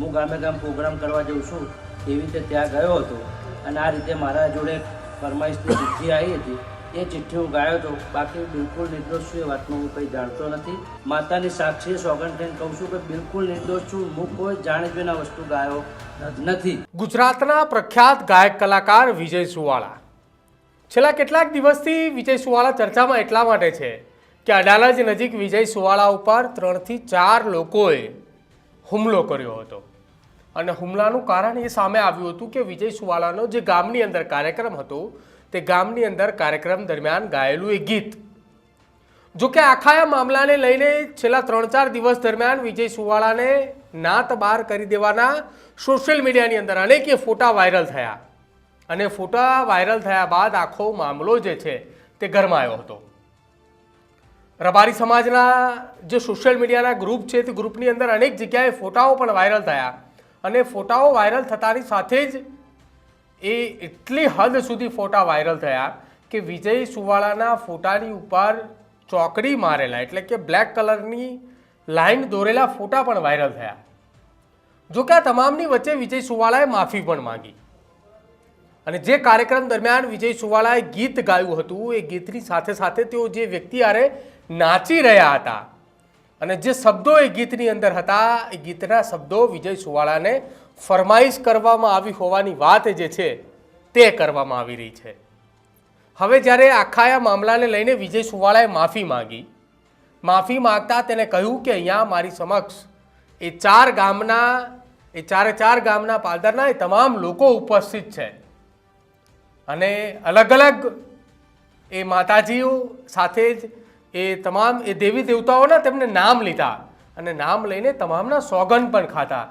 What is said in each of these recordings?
હું ગામે ગામ પ્રોગ્રામ કરવા જઉં છું એવી રીતે ત્યાં ગયો હતો અને આ રીતે મારા જોડે ફરમાઈશની ચિઠ્ઠી આવી હતી. એ ચિઠ્ઠી હું ગાયો હતો. બાકી બિલકુલ નિર્દોષ છું, એ વાતનું હું કંઈ જાણતો નથી. માતાની સાક્ષી સોગંદ થઈને કહું છું કે બિલકુલ નિર્દોષ છું. હું કોઈ જાણી જોઈને વસ્તુ ગાયો નથી. ગુજરાતના પ્રખ્યાત ગાયક કલાકાર વિજય સુવાળા છેલ્લા કેટલાક દિવસથી વિજય સુવાળા ચર્ચામાં એટલા માટે છે કે અડાલજ નજીક વિજય સુવાળા ઉપર 3 થી 4 લોકોએ હુમલો કર્યો હતો અને હુમલાનું કારણ એ સામે આવ્યું હતું કે વિજય સુવાળાનો જે ગામની અંદર કાર્યક્રમ હતો તે ગામની અંદર કાર્યક્રમ દરમિયાન ગાયેલું એ ગીત. જો કે આખા આ મામલાને લઈને છેલ્લા 3-4 દિવસ દરમિયાન વિજય સુવાળાને નાત બહાર કરી દેવાના સોશિયલ મીડિયાની અંદર અનેક ફોટા વાયરલ થયા અને ફોટા વાયરલ થયા બાદ આખો મામલો જે છે તે ગરમાયો હતો. રબારી સમાજના જે સોશિયલ મીડિયાના ગ્રુપ છે તે ગ્રુપની અંદર અનેક જગ્યાએ ફોટાઓ પણ વાયરલ થયા અને ફોટાઓ વાયરલ થતાની સાથે જ એ એટલી હદ સુધી ફોટા વાયરલ થયા કે વિજય સુવાળાના ફોટાની ઉપર ચોકડી મારેલા એટલે કે બ્લેક કલરની લાઈન દોરેલા ફોટા પણ વાયરલ થયા. જો કે આ તમામની વચ્ચે વિજય સુવાળાએ માફી પણ માંગી અને જે કાર્યક્રમ દરમિયાન વિજય સુવાળાએ ગીત ગાયું હતું એ ગીતની સાથે સાથે તેઓ જે વ્યક્તિ હારે નાચી રહ્યા હતા અને જે શબ્દો એ ગીતની અંદર હતા એ ગીતના શબ્દો વિજય સુવાળાને ફરમાઈશ કરવામાં આવી હોવાની વાત જે છે તે કરવામાં આવી રહી છે. હવે જ્યારે આખા આ મામલાને લઈને વિજય સુવાળાએ માફી માંગતા તેને કહ્યું કે અહીંયા મારી સમક્ષ એ ચારે ગામના પાદરના એ તમામ લોકો ઉપસ્થિત છે અને અલગ અલગ એ માતાજીઓ સાથે જ એ તમામ એ દેવી દેવતાઓના તેમને નામ લીધા અને નામ લઈને તમામના સોગંદ પણ ખાતા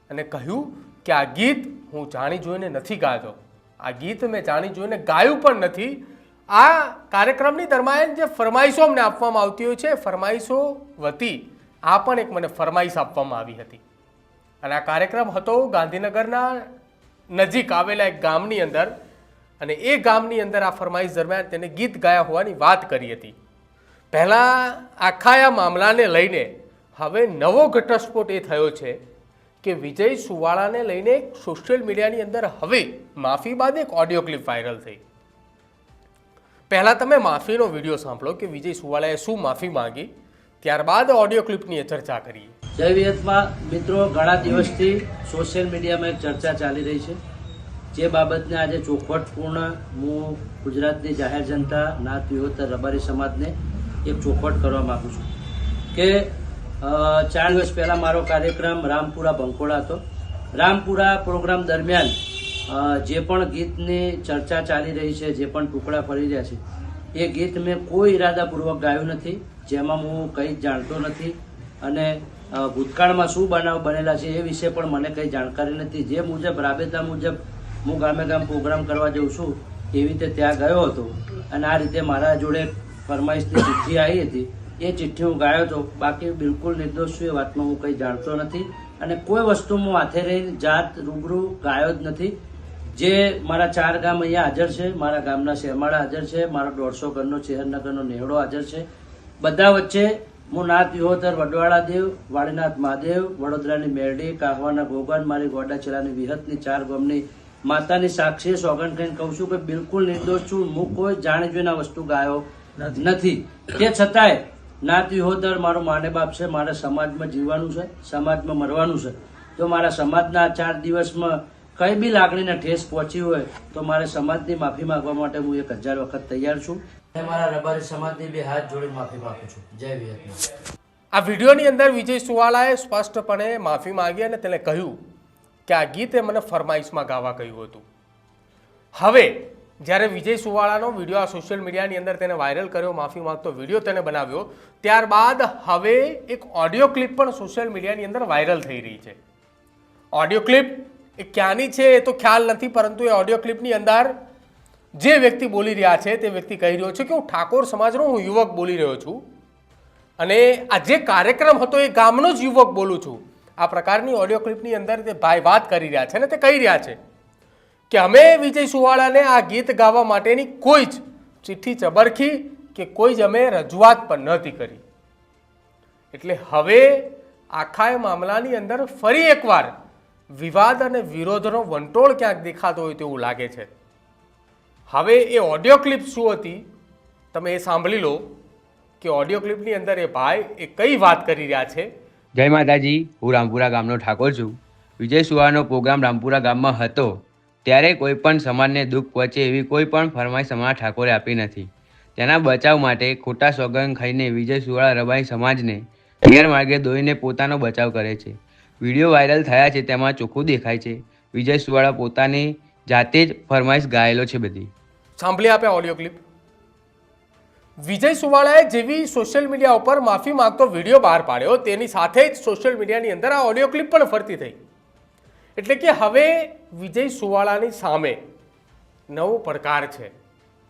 અને કહ્યું કે આ ગીત હું જાણી જોઈને નથી ગાતો, આ ગીત મેં જાણી જોઈને ગાયું પણ નથી. આ કાર્યક્રમની દરમિયાન જે ફરમાઈશો અમને આપવામાં આવતી હોય છે ફરમાઈશો વતી આ પણ એક મને ફરમાઈશ આપવામાં આવી હતી અને આ કાર્યક્રમ હતો ગાંધીનગરના નજીક આવેલા એક ગામની અંદર અને એ ગામની અંદર આ ફરમાઈશ દરમિયાન તેને ગીત ગાયા હોવાની વાત કરી હતી. પહેલાં આખા આ મામલાને લઈને હવે નવો ઘટસ્ફોટ એ થયો છે કે વિજય સુવાળાને લઈને સોશિયલ મીડિયાની અંદર હવે માફી બાદ એક ઓડિયો ક્લિપ વાયરલ થઈ. પહેલાં તમે માફીનો વિડીયો સાંભળો કે વિજય સુવાળાએ શું માફી માંગી, ત્યારબાદ ઓડિયો ક્લિપની ચર્ચા કરીએ. જય વિહતમાં મિત્રો, ઘણા દિવસથી સોશિયલ મીડિયામાં એક ચર્ચા ચાલી રહી છે જે બાબતને આજે ચોખવટપૂર્ણ હું ગુજરાતની જાહેર જનતા નાત વિહોતર રબારી સમાજને એક ચોખવટ કરવા માગું છું કે 4 દિવસ પહેલાં મારો કાર્યક્રમ રામપુરા બંકોળા હતો. રામપુરા પ્રોગ્રામ દરમિયાન જે પણ ગીતની ચર્ચા ચાલી રહી છે, જે પણ ટુકડા ફરી રહ્યા છે એ ગીત મેં કોઈ ઈરાદાપૂર્વક ગાયું નથી, જેમાં હું કંઈ જાણતો નથી અને ભૂતકાળમાં શું બનાવ બનેલા છે એ વિશે પણ મને કંઈ જાણકારી નથી. જે મુજબ રાબેતા મુજબ હું ગામે ગામ પ્રોગ્રામ કરવા જઉં છું એવી રીતે ત્યાં ગયો હતો અને આ રીતે મારા જોડે ફરમાઈશની ચિઠ્ઠી આવી હતી. એ ચિઠ્ઠી હું ગાયો હતો. બાકી બિલકુલ નિર્દોષ છું, એ વાતમાં હું કંઈ જાણતો નથી અને કોઈ વસ્તુ હું હાથે રહીને જાત રૂબરૂ ગાયો જ નથી. જે મારા 4 ગામ અહીંયા હાજર છે, મારા ગામના શેરમાળા હાજર છે, મારો 150 ઘરનો ચેહરનગરનો નેહડો હાજર છે. બધા વચ્ચે હું નાત વિહોતર વડવાળા દેવ, વાડીનાથ મહાદેવ, વડોદરાની મેરડી, કાહવાના ગોગન, મારી ગોડા છેલ્લાની વિહતની 4 ગામની માતાની સાક્ષી સોગંદ થઈને કહું છું કે બિલકુલ નિર્દોષ છું. હું કોઈ જાણી જોઈને વસ્તુ ગાયો નથી. તે છતાંય નાત વિહોતર મારો માને બાપ છે, મારા સમાજમાં જીવવાનું છે, સમાજમાં મરવાનું છે. તો મારા સમાજના 4 દિવસમાં કઈ બી લાગણીને ઠેસ પહોંચી હોય તો મારે સમાજની માફી માંગવા માટે હું 1000 વખત તૈયાર છું અને મારા રબારી સમાજની 2 હાથ જોડીને માફી માંગુ છું. જય વિહતમાં. આ વિડીયોની અંદર વિજય સુવાળાએ સ્પષ્ટપણે માફી માંગી અને તેને કહ્યું કે આ ગીતે મને ફરમાઈશમાં ગાવા કહ્યું હતું. હવે જ્યારે વિજય સુવાળાનો વિડીયો આ સોશિયલ મીડિયાની અંદર તેને વાયરલ કર્યો, માફી માંગતો વિડીયો તેને બનાવ્યો, ત્યારબાદ હવે એક ઓડિયો ક્લિપ પણ સોશિયલ મીડિયાની અંદર વાયરલ થઈ રહી છે. ઓડિયો ક્લિપ એ ક્યાંની છે એ તો ખ્યાલ નથી, પરંતુ એ ઓડિયો ક્લિપની અંદર જે વ્યક્તિ બોલી રહ્યા છે તે વ્યક્તિ કહી રહ્યો છે કે હું ઠાકોર સમાજનો હું યુવક બોલી રહ્યો છું અને આ જે કાર્યક્રમ હતો એ ગામનો જ યુવક બોલું છું. આ પ્રકારની ઓડિયો ક્લિપની અંદર તે ભાઈ વાત કરી રહ્યા છે અને તે કહી રહ્યા છે કે અમે વિજય સુવાળાને આ ગીત ગાવા માટેની કોઈ જ ચિઠ્ઠી ચબરખી કે કોઈ જ અમે રજૂઆત પણ નહોતી કરી. એટલે હવે આખા મામલાની અંદર ફરી એકવાર વિવાદ અને વિરોધનો વંટોળ ક્યાંક દેખાતો હોય તેવું લાગે છે. હવે એ ઓડિયો ક્લિપ શું હતી તમે એ સાંભળી લો કે ઓડિયો ક્લિપની અંદર એ ભાઈ એ કઈ વાત કરી રહ્યા છે. જય માતાજી, હું રામપુરા ગામનો ઠાકોર છું. વિજય સુવાળાનો પ્રોગ્રામ રામપુરા ગામમાં હતો ત્યારે કોઈ પણ સમાજને દુઃખ પહોંચે એવી કોઈ પણ ફરમાઈશ અમારા ઠાકોરે આપી નથી. તેના બચાવ માટે ખોટા સોગંદ ખાઈને વિજય સુવાળા રબારી સમાજને ગેરમાર્ગે દોરીને પોતાનો બચાવ કરે છે. વિડીયો વાયરલ થયા છે તેમાં ચોખ્ખું દેખાય છે વિજય સુવાળા પોતાની જાતે જ ફરમાઈશ ગાયેલો છે બધી. સાંભળી આપ્યા ઓડિયો ક્લિપ. વિજય સુવાળાએ જેવી સોશિયલ મીડિયા ઉપર માફી માંગતો વિડીયો બહાર પાડ્યો તેની સાથે જ સોશિયલ મીડિયાની અંદર આ ઓડિયો ક્લિપ પણ ફરતી થઈ. એટલે કે હવે વિજય સુવાળાની સામે નવો પડકાર છે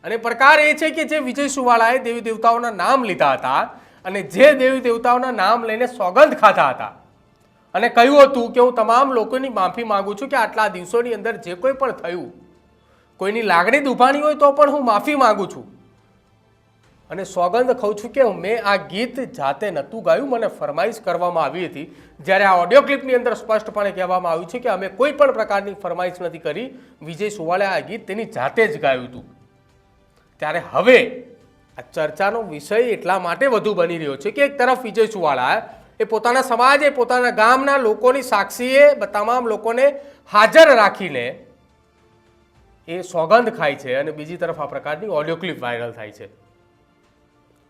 અને પડકાર એ છે કે જે વિજય સુવાળાએ દેવી દેવતાઓના નામ લીધા હતા અને જે દેવી દેવતાઓના નામ લઈને સોગંદ ખાધા હતા અને કહ્યું હતું કે હું તમામ લોકોની માફી માંગુ છું કે આટલા દિવસોની અંદર જે કોઈ પણ થયું, કોઈની લાગણી દુભાણી હોય તો પણ હું માફી માંગુ છું અને સોગંદ ખાઉં છું કે મેં આ ગીત જાતે નહોતું ગાયું, મને ફરમાઈશ કરવામાં આવી હતી. જ્યારે આ ઓડિયો ક્લિપની અંદર સ્પષ્ટપણે કહેવામાં આવ્યું છે કે અમે કોઈ પણ પ્રકારની ફરમાઈશ નથી કરી, વિજય સુવાળાએ આ ગીત તેની જાતે જ ગાયું હતું. ત્યારે હવે આ ચર્ચાનો વિષય એટલા માટે વધુ બની રહ્યો છે કે એક તરફ વિજય સુવાળા એ પોતાના સમાજે પોતાના ગામના લોકોની સાક્ષીએ તમામ લોકોને હાજર રાખીને એ સોગંદ ખાય છે અને બીજી તરફ આ પ્રકારની ઓડિયો ક્લિપ વાયરલ થાય છે.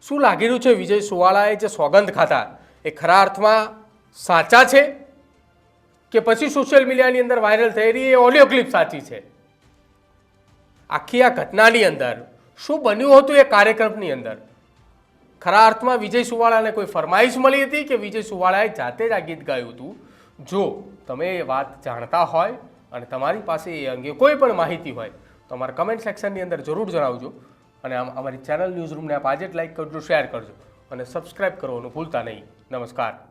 શું લાગી રહ્યું છે વિજય સુવાળાએ જે સોગંદ ખાધા એ ખરા અર્થમાં સાચા છે કે પછી સોશિયલ મીડિયાની અંદર વાયરલ થઈ રહી એ ઓડિયો ક્લિપ સાચી છે? આખી આ ઘટનાની અંદર શું બન્યું હતું એ કાર્યક્રમની અંદર? ખરા અર્થમાં વિજય સુવાળાને કોઈ ફરમાઈશ મળી હતી કે વિજય સુવાળાએ જાતે જ આ ગીત ગાયું હતું? જો તમે એ વાત જાણતા હોય અને તમારી પાસે એ અંગે કોઈ પણ માહિતી હોય તો અમારા કમેન્ટ સેક્શનની અંદર જરૂર જણાવજો. અને અમારી ચેનલ ન્યૂઝ રૂમને આપ આજે જ લાઈક કરજો, શેર કરજો અને સબસ્ક્રાઈબ કરવાનું ભૂલતા નહીં. નમસ્કાર.